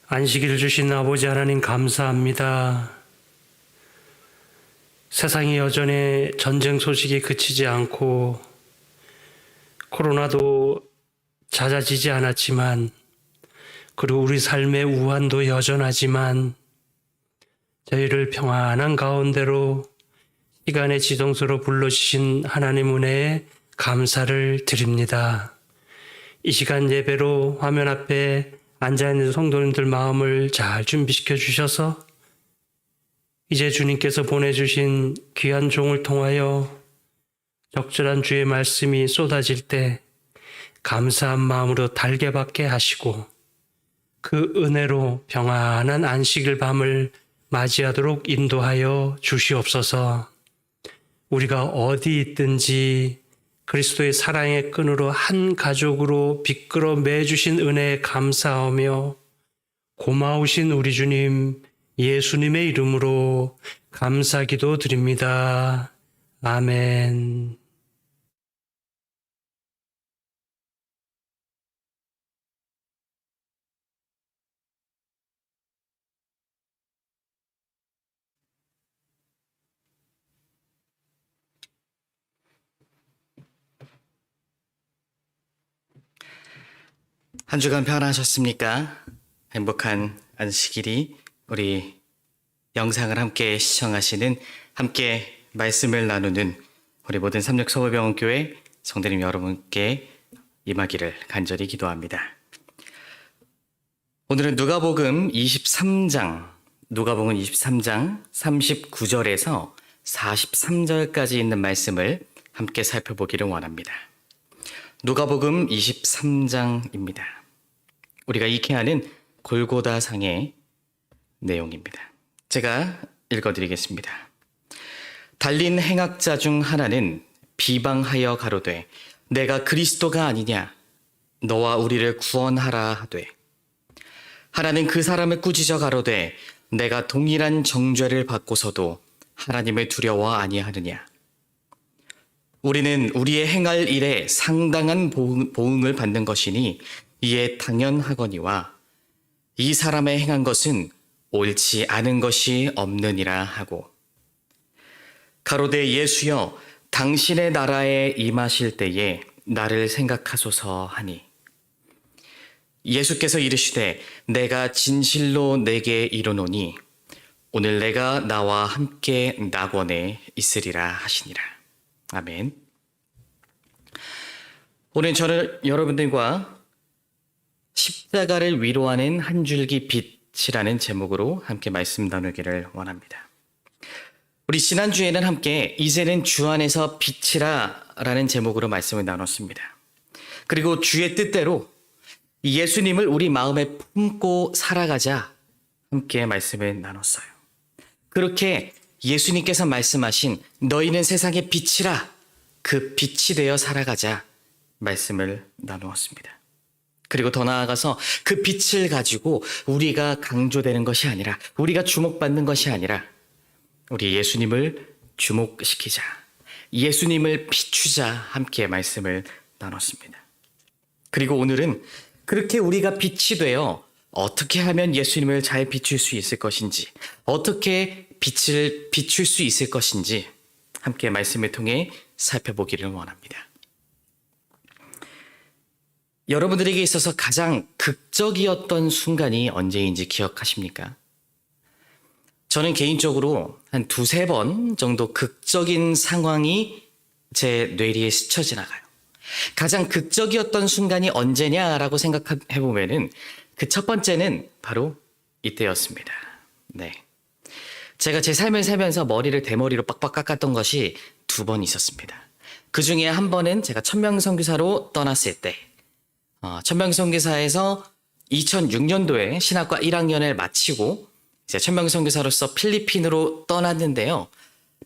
안식일을 주신 아버지 하나님 감사합니다. 세상이 여전히 전쟁 소식이 그치지 않고 코로나도 잦아지지 않았지만, 그리고 우리 삶의 우환도 여전하지만 저희를 평안한 가운데로 시간의 지성소로 불러주신 하나님 은혜에 감사를 드립니다. 이 시간 예배로 화면 앞에 앉아있는 성도님들 마음을 잘 준비시켜 주셔서 이제 주님께서 보내주신 귀한 종을 통하여 적절한 주의 말씀이 쏟아질 때 감사한 마음으로 달게 받게 하시고, 그 은혜로 평안한 안식일 밤을 맞이하도록 인도하여 주시옵소서. 우리가 어디 있든지 그리스도의 사랑의 끈으로 한 가족으로 비끌어 매주신 은혜에 감사하며, 고마우신 우리 주님 예수님의 이름으로 감사기도 드립니다. 아멘. 한 주간 평안하셨습니까? 행복한 안식일이 우리 영상을 함께 시청하시는, 함께 말씀을 나누는 우리 모든 삼육서울병원교회 성도님 여러분께 임하기를 간절히 기도합니다. 오늘은 누가복음 23장 39절에서 43절까지 있는 말씀을 함께 살펴보기를 원합니다. 누가복음 23장입니다. 우리가 익히 아는 골고다상의 내용입니다. 제가 읽어드리겠습니다. 달린 행악자 중 하나는 비방하여 가로되 내가 그리스도가 아니냐, 너와 우리를 구원하라 하되, 하나는 그 사람을 꾸짖어 가로되 내가 동일한 정죄를 받고서도 하나님을 두려워 아니하느냐, 우리는 우리의 행할 일에 상당한 보응을 받는 것이니 이에 당연하거니와 이 사람의 행한 것은 옳지 않은 것이 없느니라 하고, 가로되 예수여 당신의 나라에 임하실 때에 나를 생각하소서 하니, 예수께서 이르시되 내가 진실로 내게 이르노니 오늘 내가 나와 함께 낙원에 있으리라 하시니라. 아멘. 오늘 저는 여러분들과 십자가를 위로하는 한 줄기 빛이라는 제목으로 함께 말씀 나누기를 원합니다. 우리 지난주에는 함께 이제는 주 안에서 빛이라 라는 제목으로 말씀을 나눴습니다. 그리고 주의 뜻대로 예수님을 우리 마음에 품고 살아가자 함께 말씀을 나눴어요. 그렇게 예수님께서 말씀하신 너희는 세상의 빛이라, 그 빛이 되어 살아가자 말씀을 나누었습니다. 그리고 더 나아가서 그 빛을 가지고 우리가 강조되는 것이 아니라, 우리가 주목받는 것이 아니라 우리 예수님을 주목시키자, 예수님을 비추자 함께 말씀을 나눴습니다. 그리고 오늘은 그렇게 우리가 빛이 되어 어떻게 하면 예수님을 잘 비출 수 있을 것인지, 어떻게 빛을 비출 수 있을 것인지 함께 말씀을 통해 살펴보기를 원합니다. 여러분들에게 있어서 가장 극적이었던 순간이 언제인지 기억하십니까? 저는 개인적으로 한 두세 번 정도 극적인 상황이 제 뇌리에 스쳐 지나가요. 가장 극적이었던 순간이 언제냐라고 생각해 보면은 그 첫 번째는 바로 이때였습니다. 네. 제가 제 삶을 살면서 머리를 대머리로 빡빡 깎았던 것이 두 번 있었습니다. 그 중에 한 번은 제가 천명선교사로 떠났을 때, 천명선교사에서 2006년도에 신학과 1학년을 마치고 이제 천명선교사로서 필리핀으로 떠났는데요.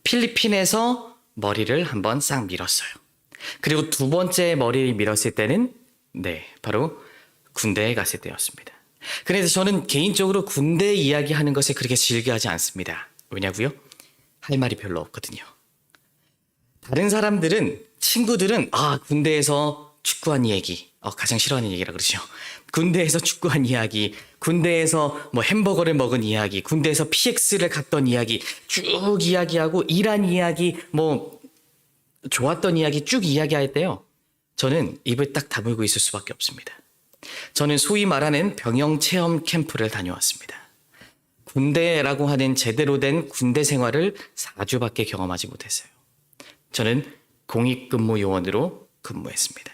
필리핀에서 머리를 한번 싹 밀었어요. 그리고 두 번째 머리를 밀었을 때는 바로 군대에 갔을 때였습니다. 그래서 저는 개인적으로 군대 이야기하는 것을 그렇게 즐겨하지 않습니다. 왜냐고요? 할 말이 별로 없거든요. 다른 사람들은, 친구들은 군대에서 축구한 이야기, 가장 싫어하는 얘기라 그러죠. 군대에서 축구한 이야기, 군대에서 뭐 햄버거를 먹은 이야기, 군대에서 PX를 갔던 이야기 쭉 이야기하고 일한 이야기, 뭐 좋았던 이야기 쭉 이야기할 때요. 저는 입을 딱 다물고 있을 수밖에 없습니다. 저는 소위 말하는 병영 체험 캠프를 다녀왔습니다. 군대라고 하는 제대로 된 군대 생활을 4주밖에 경험하지 못했어요. 저는 공익근무 요원으로 근무했습니다.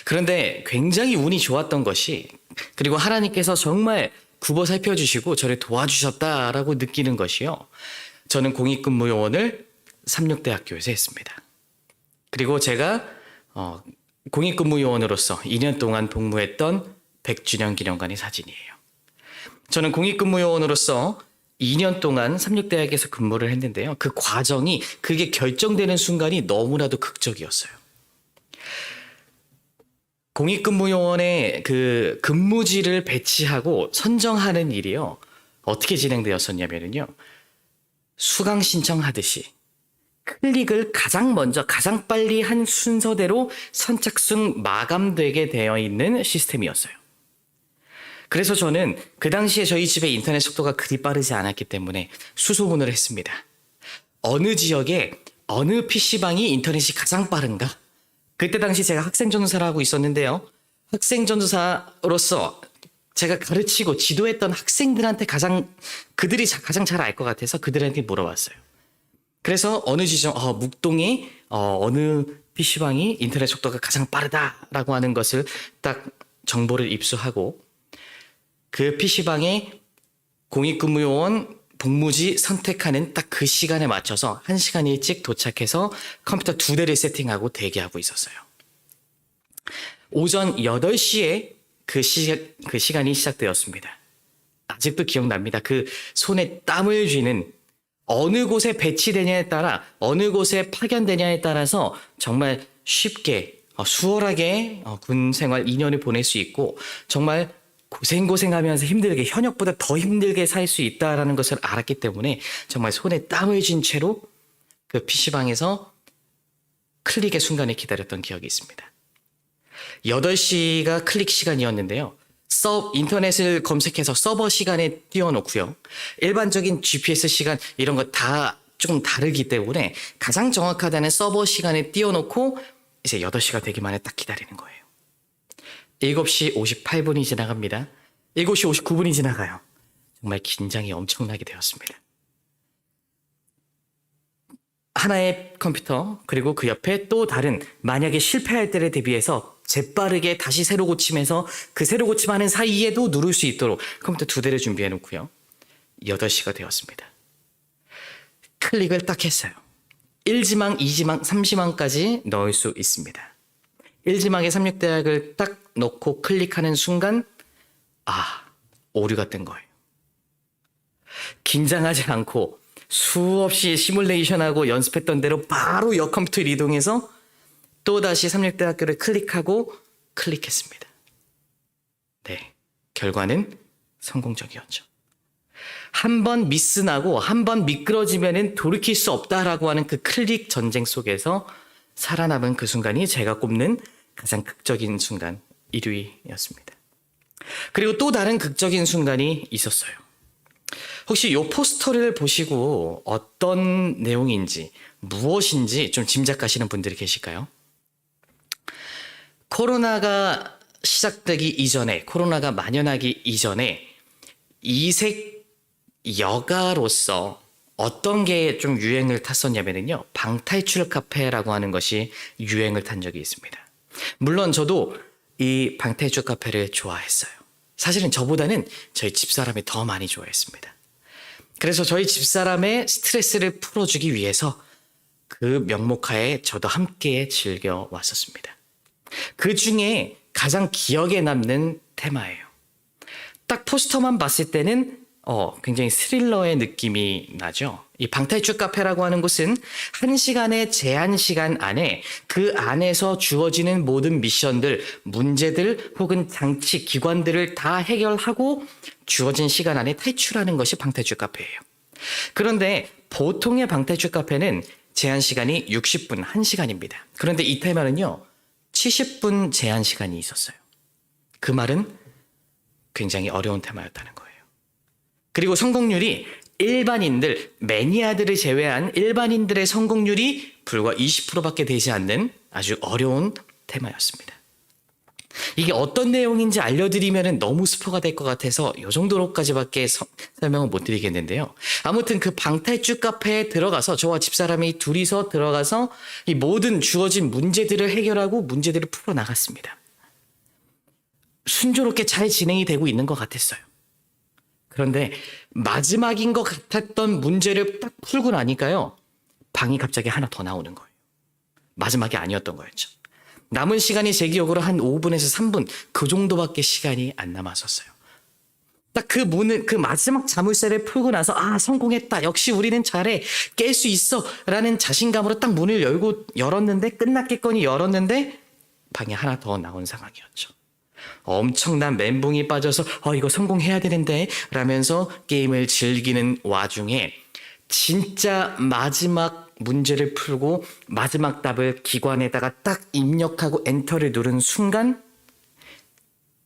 그런데 굉장히 운이 좋았던 것이, 그리고 하나님께서 정말 굽어 살펴주시고 저를 도와주셨다라고 느끼는 것이요. 저는 공익근무 요원을 삼육대학교에서 했습니다. 그리고 제가 공익근무 요원으로서 2년 동안 복무했던 100주년 기념관의 사진이에요. 저는 공익근무 요원으로서 2년 동안 삼육대학에서 근무를 했는데요. 그 과정이, 그게 결정되는 순간이 너무나도 극적이었어요. 공익근무요원의 그 근무지를 배치하고 선정하는 일이요. 어떻게 진행되었었냐면요. 수강 신청하듯이 클릭을 가장 먼저, 가장 빨리 한 순서대로 선착순 마감되게 되어 있는 시스템이었어요. 그래서 저는 그 당시에 저희 집의 인터넷 속도가 그리 빠르지 않았기 때문에 수소문을 했습니다. 어느 지역에 어느 PC방이 인터넷이 가장 빠른가? 그때 당시 제가 학생전도사를 하고 있었는데요. 학생전도사로서 제가 가르치고 지도했던 학생들한테 그들이 가장 잘 알 것 같아서 그들한테 물어봤어요. 그래서 어느 지점, 묵동에 어느 PC방이 인터넷 속도가 가장 빠르다라고 하는 것을 딱 정보를 입수하고 그 PC방에 공익근무요원 복무지 선택하는 딱 그 시간에 맞춰서 1시간 일찍 도착해서 컴퓨터 2대를 세팅하고 대기하고 있었어요. 오전 8시에 그 시간이 시작되었습니다. 아직도 기억납니다. 그 손에 땀을 쥐는, 어느 곳에 배치되냐에 따라, 어느 곳에 파견되냐에 따라서 정말 쉽게 수월하게 군 생활 2년을 보낼 수 있고, 정말 고생하면서 힘들게, 현역보다 더 힘들게 살 수 있다는 것을 알았기 때문에 정말 손에 땀을 쥔 채로 그 PC방에서 클릭의 순간을 기다렸던 기억이 있습니다. 8시가 클릭 시간이었는데요. 인터넷을 검색해서 서버 시간에 띄워놓고요. 일반적인 GPS 시간 이런 거 다 조금 다르기 때문에 가장 정확하다는 서버 시간에 띄워놓고 이제 8시가 되기만 해 딱 기다리는 거예요. 7시 58분이 지나갑니다. 7시 59분이 지나가요. 정말 긴장이 엄청나게 되었습니다. 하나의 컴퓨터, 그리고 그 옆에 또 다른, 만약에 실패할 때를 대비해서 재빠르게 다시 새로 고침해서 그 새로 고침하는 사이에도 누를 수 있도록 컴퓨터 2대를 준비해 놓고요. 8시가 되었습니다. 클릭을 딱 했어요. 1지망, 2지망, 3지망까지 넣을 수 있습니다. 1지망에 삼육대학을 딱 넣고 클릭하는 순간 오류가 뜬 거예요. 긴장하지 않고 수없이 시뮬레이션하고 연습했던 대로 바로 역 컴퓨터를 이동해서 또다시 삼육대학교를 클릭하고 클릭했습니다. 네, 결과는 성공적이었죠. 한 번 미스나고 한 번 미끄러지면은 돌이킬 수 없다라고 하는 그 클릭 전쟁 속에서 살아남은 그 순간이 제가 꼽는 가장 극적인 순간 1위였습니다. 그리고 또 다른 극적인 순간이 있었어요. 혹시 이 포스터를 보시고 어떤 내용인지, 무엇인지 좀 짐작하시는 분들이 계실까요? 코로나가 시작되기 이전에, 코로나가 만연하기 이전에 이색 여가로서 어떤 게 좀 유행을 탔었냐면요. 방탈출 카페라고 하는 것이 유행을 탄 적이 있습니다. 물론 저도 이 방탈출 카페를 좋아했어요. 사실은 저보다는 저희 집사람이 더 많이 좋아했습니다. 그래서 저희 집사람의 스트레스를 풀어주기 위해서 그 명목하에 저도 함께 즐겨왔었습니다. 그 중에 가장 기억에 남는 테마예요. 딱 포스터만 봤을 때는 굉장히 스릴러의 느낌이 나죠. 이 방탈출 카페라고 하는 곳은 1시간의 제한 시간 안에 그 안에서 주어지는 모든 미션들, 문제들 혹은 장치, 기관들을 다 해결하고 주어진 시간 안에 탈출하는 것이 방탈출 카페예요. 그런데 보통의 방탈출 카페는 제한 시간이 60분, 1시간입니다. 그런데 이 테마는요, 70분 제한 시간이 있었어요. 그 말은 굉장히 어려운 테마였다는 거예요. 그리고 성공률이 일반인들, 매니아들을 제외한 일반인들의 성공률이 불과 20%밖에 되지 않는 아주 어려운 테마였습니다. 이게 어떤 내용인지 알려드리면 너무 스포가 될 것 같아서 이 정도로까지밖에 설명을 못 드리겠는데요. 아무튼 그 방탈출 카페에 들어가서 저와 집사람이 둘이서 들어가서 이 모든 주어진 문제들을 해결하고 문제들을 풀어나갔습니다. 순조롭게 잘 진행이 되고 있는 것 같았어요. 그런데 마지막인 것 같았던 문제를 딱 풀고 나니까요. 방이 갑자기 하나 더 나오는 거예요. 마지막이 아니었던 거였죠. 남은 시간이 제 기억으로 한 5분에서 3분 그 정도밖에 시간이 안 남았었어요. 딱 그 문을 그 마지막 자물쇠를 풀고 나서 성공했다. 역시 우리는 잘해. 깰 수 있어. 라는 자신감으로 딱 문을 열었는데 끝났겠거니 열었는데 방이 하나 더 나온 상황이었죠. 엄청난 멘붕이 빠져서 이거 성공해야 되는데 라면서 게임을 즐기는 와중에 진짜 마지막 문제를 풀고 마지막 답을 기관에다가 딱 입력하고 엔터를 누른 순간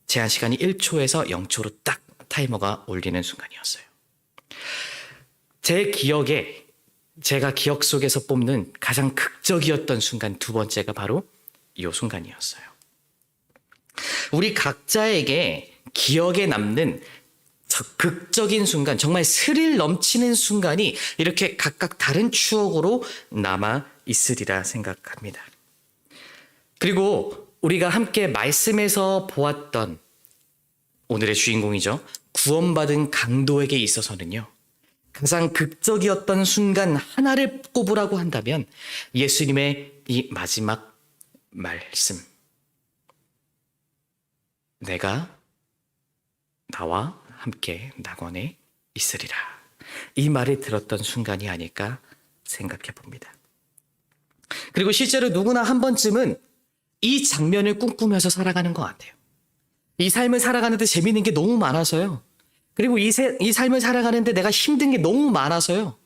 제한 시간이 1초에서 0초로 딱 타이머가 울리는 순간이었어요. 제 기억에 제가 기억 속에서 뽑는 가장 극적이었던 순간 두 번째가 바로 이 순간이었어요. 우리 각자에게 기억에 남는 극적인 순간, 정말 스릴 넘치는 순간이 이렇게 각각 다른 추억으로 남아 있으리라 생각합니다. 그리고 우리가 함께 말씀에서 보았던 오늘의 주인공이죠. 구원받은 강도에게 있어서는요. 가장 극적이었던 순간 하나를 꼽으라고 한다면 예수님의 이 마지막 말씀. 내가 나와 함께 낙원에 있으리라. 이 말을 들었던 순간이 아닐까 생각해 봅니다. 그리고 실제로 누구나 한 번쯤은 이 장면을 꿈꾸면서 살아가는 것 같아요. 이 삶을 살아가는데 재미있는 게 너무 많아서요. 그리고 이 삶을 살아가는데 내가 힘든 게 너무 많아서요.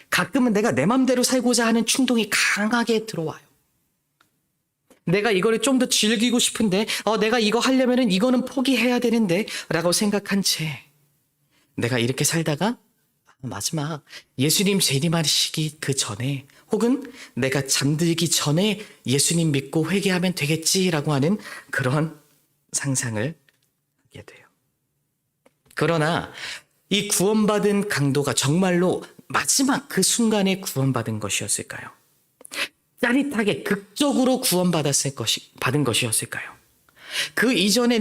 가끔은 내가 내 맘대로 살고자 하는 충동이 강하게 들어와요. 내가 이거를 좀 더 즐기고 싶은데 내가 이거 하려면은 이거는 포기해야 되는데 라고 생각한 채 내가 이렇게 살다가 마지막 예수님 재림하시기 그 전에 혹은 내가 잠들기 전에 예수님 믿고 회개하면 되겠지라고 하는 그런 상상을 하게 돼요. 그러나 이 구원받은 강도가 정말로 마지막 그 순간에 구원받은 것이었을까요? 짜릿하게 극적으로 받은 것이었을까요? 그 이전에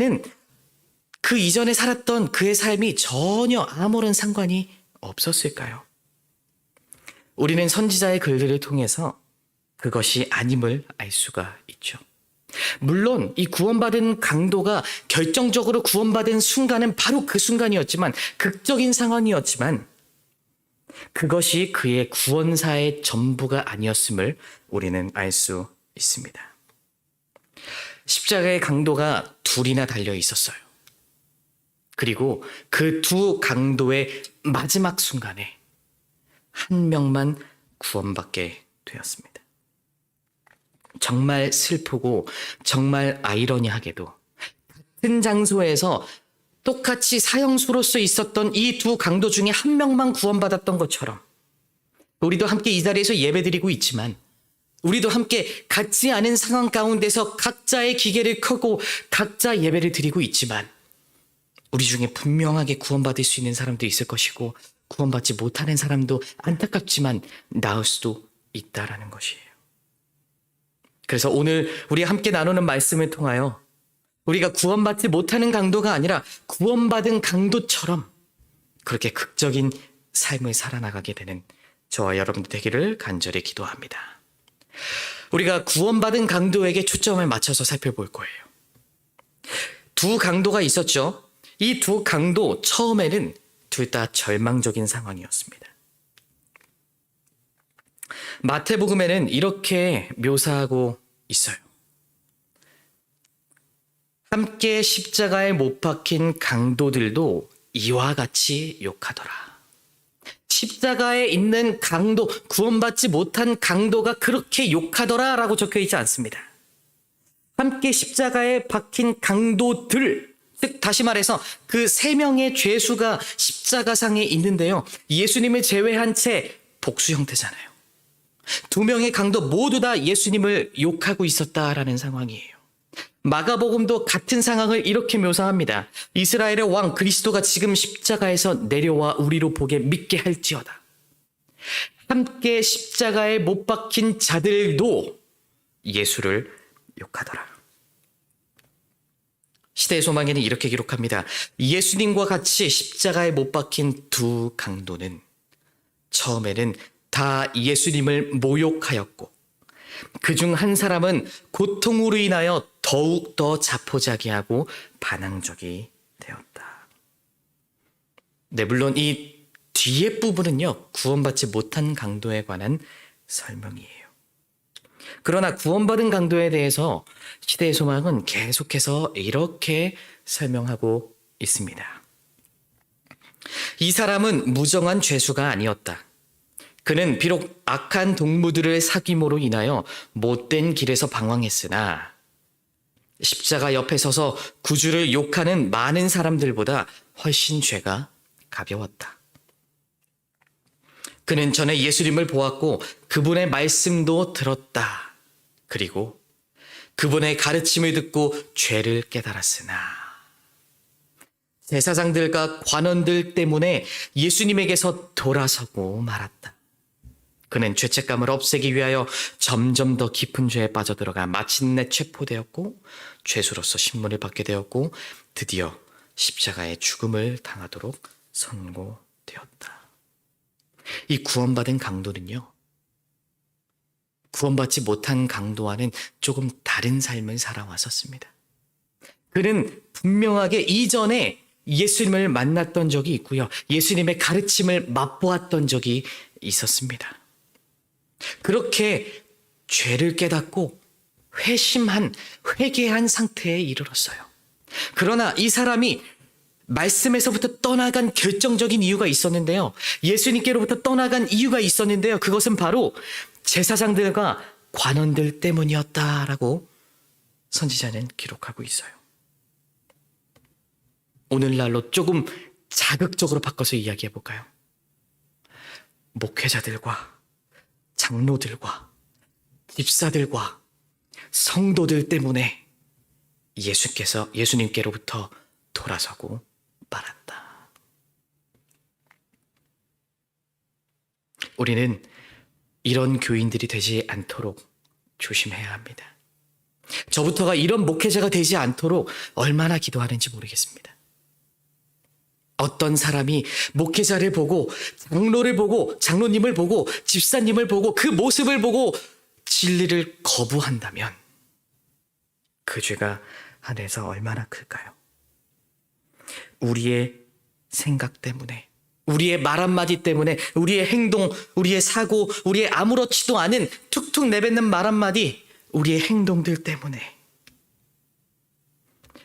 살았던 그의 삶이 전혀 아무런 상관이 없었을까요? 우리는 선지자의 글들을 통해서 그것이 아님을 알 수가 있죠. 물론 이 구원받은 강도가 결정적으로 구원받은 순간은 바로 그 순간이었지만 극적인 상황이었지만 그것이 그의 구원사의 전부가 아니었음을 우리는 알 수 있습니다. 십자가의 강도가 둘이나 달려 있었어요. 그리고 그 두 강도의 마지막 순간에 한 명만 구원받게 되었습니다. 정말 슬프고 정말 아이러니하게도 같은 장소에서 똑같이 사형수로서 있었던 이 두 강도 중에 한 명만 구원받았던 것처럼 우리도 함께 이 자리에서 예배드리고 있지만 우리도 함께 같지 않은 상황 가운데서 각자의 기계를 켜고 각자 예배를 드리고 있지만 우리 중에 분명하게 구원받을 수 있는 사람도 있을 것이고 구원받지 못하는 사람도 안타깝지만 나을 수도 있다라는 것이에요. 그래서 오늘 우리 함께 나누는 말씀을 통하여 우리가 구원받지 못하는 강도가 아니라 구원받은 강도처럼 그렇게 극적인 삶을 살아나가게 되는 저와 여러분들 되기를 간절히 기도합니다. 우리가 구원받은 강도에게 초점을 맞춰서 살펴볼 거예요. 두 강도가 있었죠. 이 두 강도 처음에는 둘 다 절망적인 상황이었습니다. 마태복음에는 이렇게 묘사하고 있어요. 함께 십자가에 못 박힌 강도들도 이와 같이 욕하더라. 십자가에 있는 강도, 구원받지 못한 강도가 그렇게 욕하더라 라고 적혀 있지 않습니다. 함께 십자가에 박힌 강도들, 즉 다시 말해서 그 세 명의 죄수가 십자가상에 있는데요. 예수님을 제외한 채 복수 형태잖아요. 두 명의 강도 모두 다 예수님을 욕하고 있었다라는 상황이에요. 마가복음도 같은 상황을 이렇게 묘사합니다. 이스라엘의 왕 그리스도가 지금 십자가에서 내려와 우리로 보게 믿게 할지어다. 함께 십자가에 못 박힌 자들도 예수를 욕하더라. 시대의 소망에는 이렇게 기록합니다. 예수님과 같이 십자가에 못 박힌 두 강도는 처음에는 다 예수님을 모욕하였고 그중 한 사람은 고통으로 인하여 더욱 더 자포자기하고 반항적이 되었다. 네, 물론 이 뒤에 부분은요, 구원받지 못한 강도에 관한 설명이에요. 그러나 구원받은 강도에 대해서 시대의 소망은 계속해서 이렇게 설명하고 있습니다. 이 사람은 무정한 죄수가 아니었다. 그는 비록 악한 동무들을 사귐으로 인하여 못된 길에서 방황했으나 십자가 옆에 서서 구주를 욕하는 많은 사람들보다 훨씬 죄가 가벼웠다. 그는 전에 예수님을 보았고 그분의 말씀도 들었다. 그리고 그분의 가르침을 듣고 죄를 깨달았으나 제사장들과 관원들 때문에 예수님에게서 돌아서고 말았다. 그는 죄책감을 없애기 위하여 점점 더 깊은 죄에 빠져들어가 마침내 체포되었고 죄수로서 신문을 받게 되었고 드디어 십자가의 죽음을 당하도록 선고되었다. 이 구원받은 강도는요, 구원받지 못한 강도와는 조금 다른 삶을 살아왔었습니다. 그는 분명하게 이전에 예수님을 만났던 적이 있고요. 예수님의 가르침을 맛보았던 적이 있었습니다. 그렇게 죄를 깨닫고 회개한 상태에 이르렀어요. 그러나 이 사람이 말씀에서부터 떠나간 결정적인 이유가 있었는데요. 예수님께로부터 떠나간 이유가 있었는데요. 그것은 바로 제사장들과 관원들 때문이었다라고 선지자는 기록하고 있어요. 오늘날로 조금 자극적으로 바꿔서 이야기해 볼까요? 목회자들과 장로들과 집사들과 성도들 때문에 예수님께로부터 돌아서고 말았다. 우리는 이런 교인들이 되지 않도록 조심해야 합니다. 저부터가 이런 목회자가 되지 않도록 얼마나 기도하는지 모르겠습니다. 어떤 사람이 목회자를 보고 장로를 보고 장로님을 보고 집사님을 보고 그 모습을 보고 진리를 거부한다면 그 죄가 하늘에서 얼마나 클까요? 우리의 생각 때문에, 우리의 말 한마디 때문에, 우리의 행동, 우리의 사고, 우리의 아무렇지도 않은 툭툭 내뱉는 말 한마디, 우리의 행동들 때문에,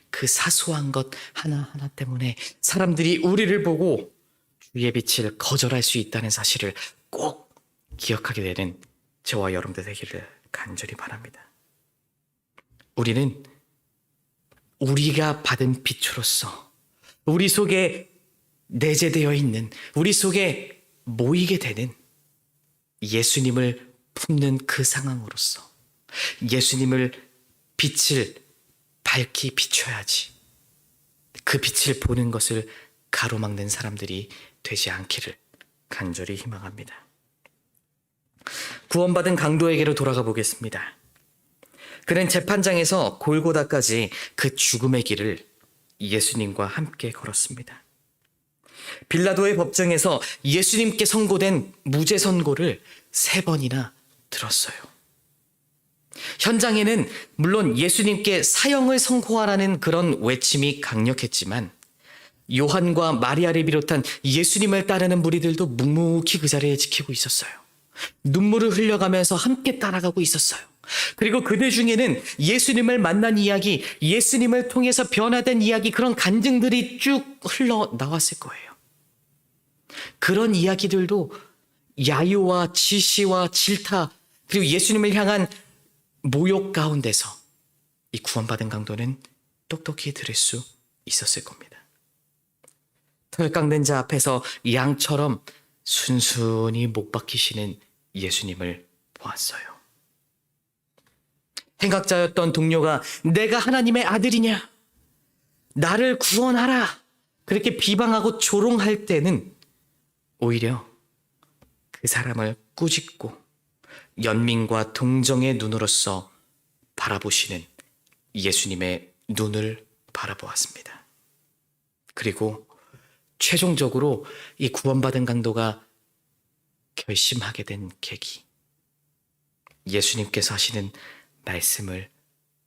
그 사소한 것 하나하나 때문에 사람들이 우리를 보고 주의 빛을 거절할 수 있다는 사실을 꼭 기억하게 되는 저와 여러분들 되기를 간절히 바랍니다. 우리는 우리가 받은 빛으로서 우리 속에 내재되어 있는, 우리 속에 모이게 되는 예수님을 품는 그 상황으로서 예수님을 빛을 밝히 비춰야지 그 빛을 보는 것을 가로막는 사람들이 되지 않기를 간절히 희망합니다. 구원받은 강도에게로 돌아가 보겠습니다. 그는 재판장에서 골고다까지 그 죽음의 길을 예수님과 함께 걸었습니다. 빌라도의 법정에서 예수님께 선고된 무죄 선고를 3번이나 들었어요. 현장에는 물론 예수님께 사형을 선고하라는 그런 외침이 강력했지만 요한과 마리아를 비롯한 예수님을 따르는 무리들도 묵묵히 그 자리에 지키고 있었어요. 눈물을 흘려가면서 함께 따라가고 있었어요. 그리고 그들 중에는 예수님을 만난 이야기, 예수님을 통해서 변화된 이야기, 그런 간증들이 쭉 흘러나왔을 거예요. 그런 이야기들도 야유와 지시와 질타, 그리고 예수님을 향한 모욕 가운데서 이 구원받은 강도는 똑똑히 들을 수 있었을 겁니다. 털 깎는 자 앞에서 양처럼 순순히 목 박히시는 예수님을 보았어요. 행악자였던 동료가 내가 하나님의 아들이냐? 나를 구원하라! 그렇게 비방하고 조롱할 때는 오히려 그 사람을 꾸짖고 연민과 동정의 눈으로서 바라보시는 예수님의 눈을 바라보았습니다. 그리고 최종적으로 이 구원받은 강도가 결심하게 된 계기, 예수님께서 하시는 말씀을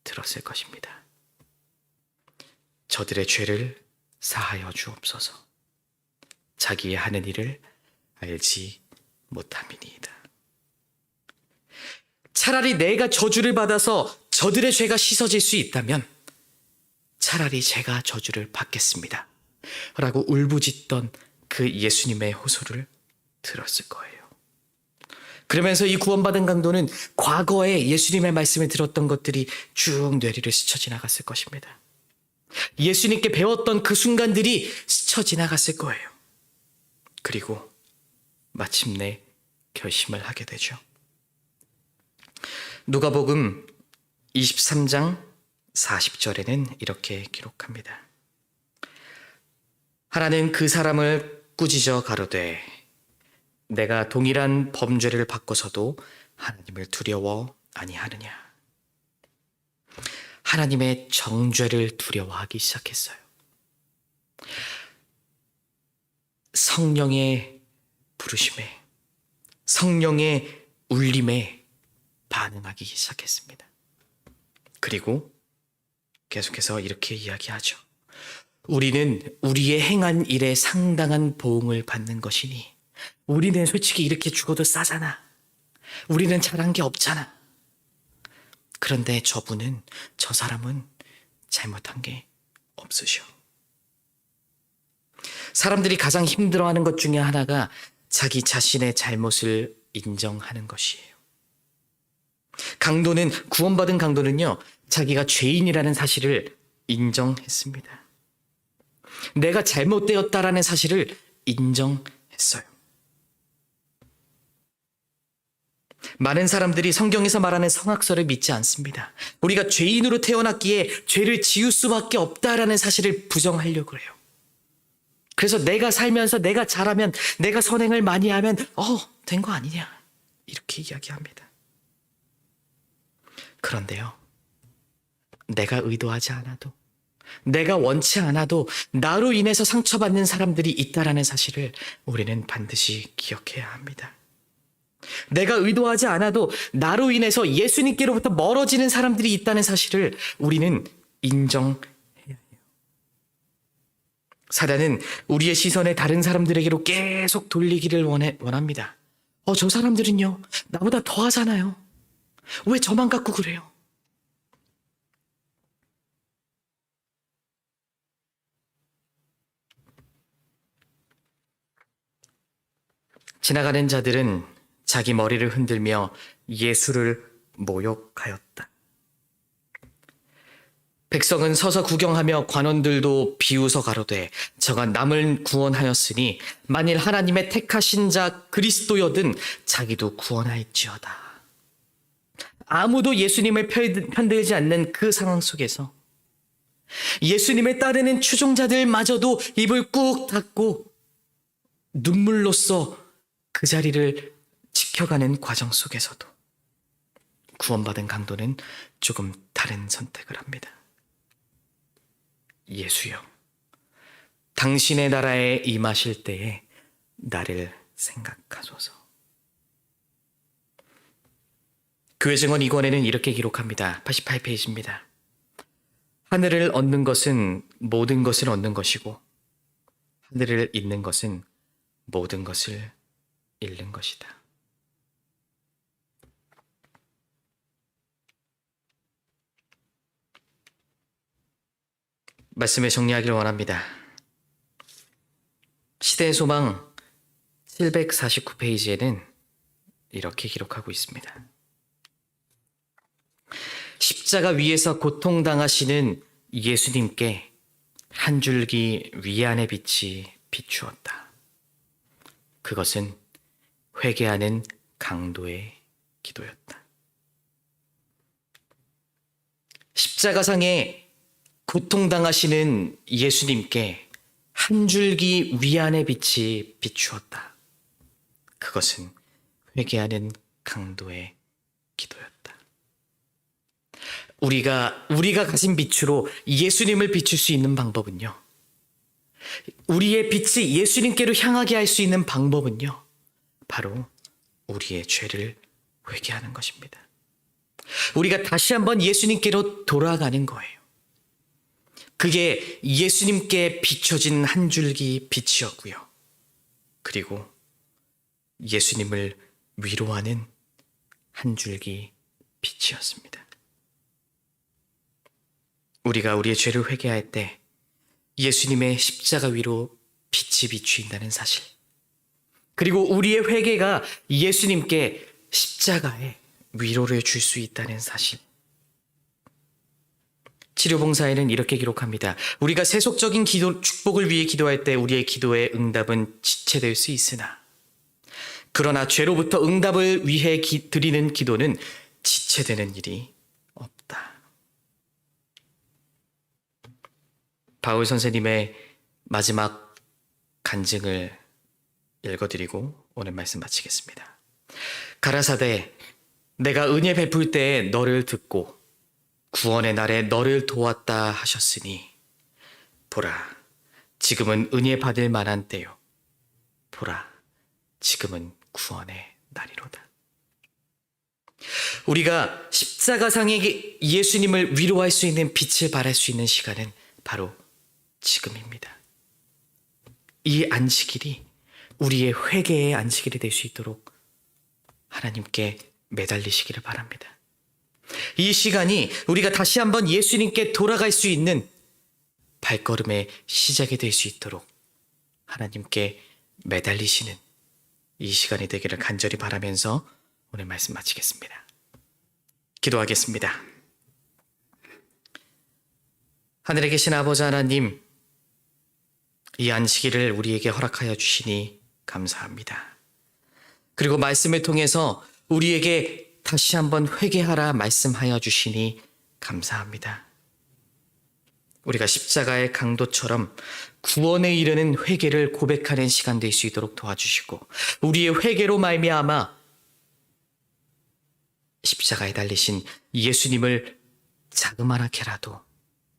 들었을 것입니다. 저들의 죄를 사하여 주옵소서. 자기의 하는 일을 알지 못함이니이다. 차라리 내가 저주를 받아서 저들의 죄가 씻어질 수 있다면 차라리 제가 저주를 받겠습니다 라고 울부짖던 그 예수님의 호소를 들었을 거예요. 그러면서 이 구원받은 강도는 과거에 예수님의 말씀을 들었던 것들이 쭉 뇌리를 스쳐 지나갔을 것입니다. 예수님께 배웠던 그 순간들이 스쳐 지나갔을 거예요. 그리고 마침내 결심을 하게 되죠. 누가복음 23장 40절에는 이렇게 기록합니다. 하나는 그 사람을 꾸짖어 가로되 내가 동일한 범죄를 받고서도 하나님을 두려워 아니하느냐. 하나님의 정죄를 두려워하기 시작했어요. 성령의 부르심에, 성령의 울림에 반응하기 시작했습니다. 그리고 계속해서 이렇게 이야기하죠. 우리는 우리의 행한 일에 상당한 보응을 받는 것이니 우리는 솔직히 이렇게 죽어도 싸잖아. 우리는 잘한 게 없잖아. 그런데 저 사람은 잘못한 게 없으셔. 사람들이 가장 힘들어하는 것 중에 하나가 자기 자신의 잘못을 인정하는 것이에요. 구원받은 강도는요, 자기가 죄인이라는 사실을 인정했습니다. 내가 잘못되었다라는 사실을 인정했어요. 많은 사람들이 성경에서 말하는 성악설을 믿지 않습니다. 우리가 죄인으로 태어났기에 죄를 지을 수밖에 없다라는 사실을 부정하려고 해요. 그래서 내가 살면서 내가 잘하면, 내가 선행을 많이 하면 된 거 아니냐 이렇게 이야기합니다. 그런데요, 내가 의도하지 않아도, 내가 원치 않아도 나로 인해서 상처받는 사람들이 있다라는 사실을 우리는 반드시 기억해야 합니다. 내가 의도하지 않아도 나로 인해서 예수님께로부터 멀어지는 사람들이 있다는 사실을 우리는 인정해야 해요. 사단은 우리의 시선을 다른 사람들에게로 계속 돌리기를 원합니다. 저 사람들은요, 나보다 더 하잖아요. 왜 저만 갖고 그래요? 지나가는 자들은 자기 머리를 흔들며 예수를 모욕하였다. 백성은 서서 구경하며 관원들도 비웃어 가로되 저가 남을 구원하였으니 만일 하나님의 택하신 자 그리스도여든 자기도 구원할지어다. 아무도 예수님을 편들지 않는 그 상황 속에서 예수님을 따르는 추종자들마저도 입을 꾹 닫고 눈물로써 그 자리를 지켜가는 과정 속에서도 구원받은 강도는 조금 다른 선택을 합니다. 예수여, 당신의 나라에 임하실 때에 나를 생각하소서. 교회 증언 2권에는 이렇게 기록합니다. 88페이지입니다. 하늘을 얻는 것은 모든 것을 얻는 것이고 하늘을 잃는 것은 모든 것을 잃는 것이다. 말씀을 정리하기를 원합니다. 시대의 소망 749페이지에는 이렇게 기록하고 있습니다. 십자가 위에서 고통당하시는 예수님께 한 줄기 위안의 빛이 비추었다. 그것은 회개하는 강도의 기도였다. 십자가상에 고통당하시는 예수님께 한 줄기 위안의 빛이 비추었다. 그것은 회개하는 강도의 기도였다. 우리가 가진 빛으로 예수님을 비출 수 있는 방법은요. 우리의 빛이 예수님께로 향하게 할 수 있는 방법은요. 바로 우리의 죄를 회개하는 것입니다. 우리가 다시 한번 예수님께로 돌아가는 거예요. 그게 예수님께 비춰진 한 줄기 빛이었고요. 그리고 예수님을 위로하는 한 줄기 빛이었습니다. 우리가 우리의 죄를 회개할 때 예수님의 십자가 위로 빛이 비추인다는 사실, 그리고 우리의 회개가 예수님께 십자가에 위로를 줄 수 있다는 사실. 치료봉사에는 이렇게 기록합니다. 우리가 세속적인 축복을 위해 기도할 때 우리의 기도의 응답은 지체될 수 있으나, 그러나 죄로부터 응답을 위해 드리는 기도는 지체되는 일이 없다. 바울 선생님의 마지막 간증을 읽어드리고 오늘 말씀 마치겠습니다. 가라사대 내가 은혜 베풀 때에 너를 듣고 구원의 날에 너를 도왔다 하셨으니 보라 지금은 은혜 받을 만한 때요 보라 지금은 구원의 날이로다. 우리가 십자가상에 예수님을 위로할 수 있는 빛을 발할 수 있는 시간은 바로 지금입니다. 이 안식일이 우리의 회개의 안식일이 될 수 있도록 하나님께 매달리시기를 바랍니다. 이 시간이 우리가 다시 한번 예수님께 돌아갈 수 있는 발걸음의 시작이 될 수 있도록 하나님께 매달리시는 이 시간이 되기를 간절히 바라면서 오늘 말씀 마치겠습니다. 기도하겠습니다. 하늘에 계신 아버지 하나님, 이 안식일을 우리에게 허락하여 주시니 감사합니다. 그리고 말씀을 통해서 우리에게 다시 한번 회개하라 말씀하여 주시니 감사합니다. 우리가 십자가의 강도처럼 구원에 이르는 회개를 고백하는 시간 될 수 있도록 도와주시고, 우리의 회개로 말미암아 십자가에 달리신 예수님을 자그마하게라도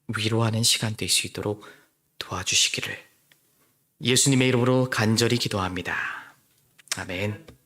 위로하는 시간 될 수 있도록 도와주시기를 예수님의 이름으로 간절히 기도합니다. 아멘.